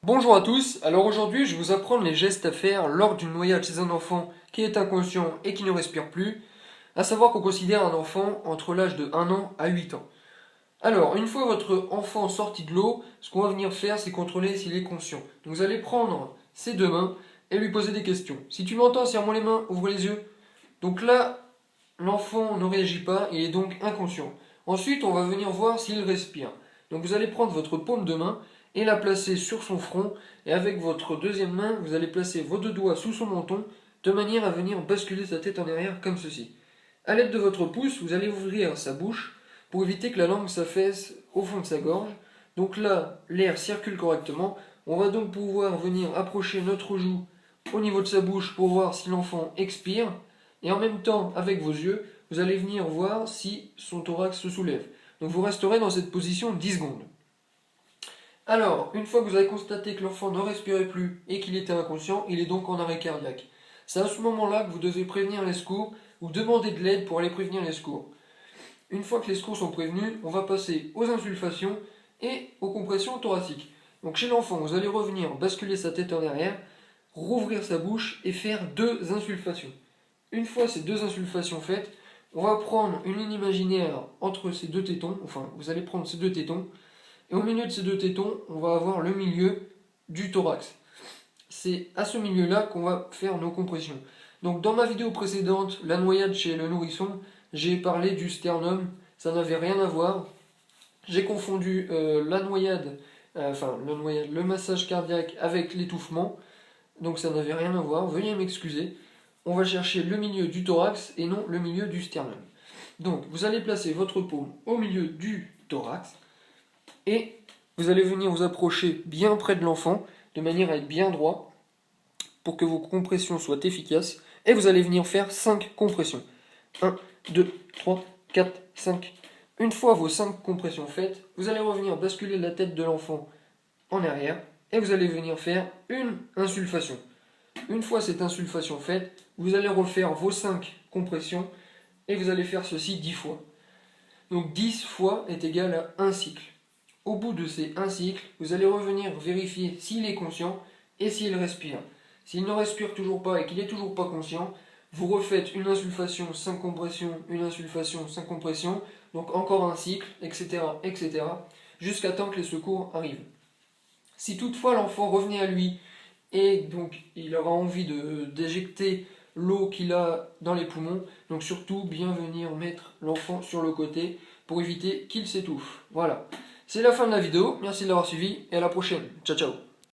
Bonjour à tous, alors aujourd'hui je vais vous apprendre les gestes à faire lors d'une noyade chez un enfant qui est inconscient et qui ne respire plus, à savoir qu'on considère un enfant entre l'âge de 1 an à 8 ans. Alors, une fois votre enfant sorti de l'eau, ce qu'on va venir faire c'est contrôler s'il est conscient. Donc vous allez prendre ses deux mains et lui poser des questions. Si tu m'entends, serre-moi les mains, ouvre les yeux. Donc là, l'enfant ne réagit pas, il est donc inconscient. Ensuite, on va venir voir s'il respire. Donc vous allez prendre votre paume de main et la placer sur son front, et avec votre deuxième main, vous allez placer vos deux doigts sous son menton, de manière à venir basculer sa tête en arrière comme ceci. A l'aide de votre pouce, vous allez ouvrir sa bouche pour éviter que la langue s'affaisse au fond de sa gorge. Donc là, l'air circule correctement. On va donc pouvoir venir approcher notre joue au niveau de sa bouche pour voir si l'enfant expire. Et en même temps, avec vos yeux, vous allez venir voir si son thorax se soulève. Donc vous resterez dans cette position 10 secondes. Alors, une fois que vous avez constaté que l'enfant ne respirait plus et qu'il était inconscient, il est donc en arrêt cardiaque. C'est à ce moment-là que vous devez prévenir les secours ou demander de l'aide pour aller prévenir les secours. Une fois que les secours sont prévenus, on va passer aux insulfations et aux compressions thoraciques. Donc chez l'enfant, vous allez revenir basculer sa tête en arrière, rouvrir sa bouche et faire deux insulfations. Une fois ces deux insulfations faites, on va prendre une ligne imaginaire entre ces deux tétons, enfin vous allez prendre ces deux tétons, et au milieu de ces deux tétons, on va avoir le milieu du thorax. C'est à ce milieu-là qu'on va faire nos compressions. Donc dans ma vidéo précédente, la noyade chez le nourrisson, j'ai parlé du sternum, ça n'avait rien à voir. J'ai confondu le massage cardiaque avec l'étouffement, donc ça n'avait rien à voir, veuillez m'excuser. On va chercher le milieu du thorax et non le milieu du sternum. Donc vous allez placer votre paume au milieu du thorax, et vous allez venir vous approcher bien près de l'enfant, de manière à être bien droit, pour que vos compressions soient efficaces. Et vous allez venir faire 5 compressions. 1, 2, 3, 4, 5. Une fois vos 5 compressions faites, vous allez revenir basculer la tête de l'enfant en arrière, et vous allez venir faire une insulfation. Une fois cette insulfation faite, vous allez refaire vos 5 compressions, et vous allez faire ceci 10 fois. Donc 10 fois est égal à un cycle. Au bout de ces un cycle, vous allez revenir vérifier s'il est conscient et s'il respire. S'il ne respire toujours pas et qu'il n'est toujours pas conscient, vous refaites une insulfation, 5 compressions, une insulfation, 5 compressions, donc encore un cycle, etc., etc., jusqu'à temps que les secours arrivent. Si toutefois l'enfant revenait à lui et donc il aura envie d'éjecter l'eau qu'il a dans les poumons, donc surtout bien venir mettre l'enfant sur le côté pour éviter qu'il s'étouffe. Voilà. C'est la fin de la vidéo, merci de l'avoir suivi et à la prochaine. Ciao ciao.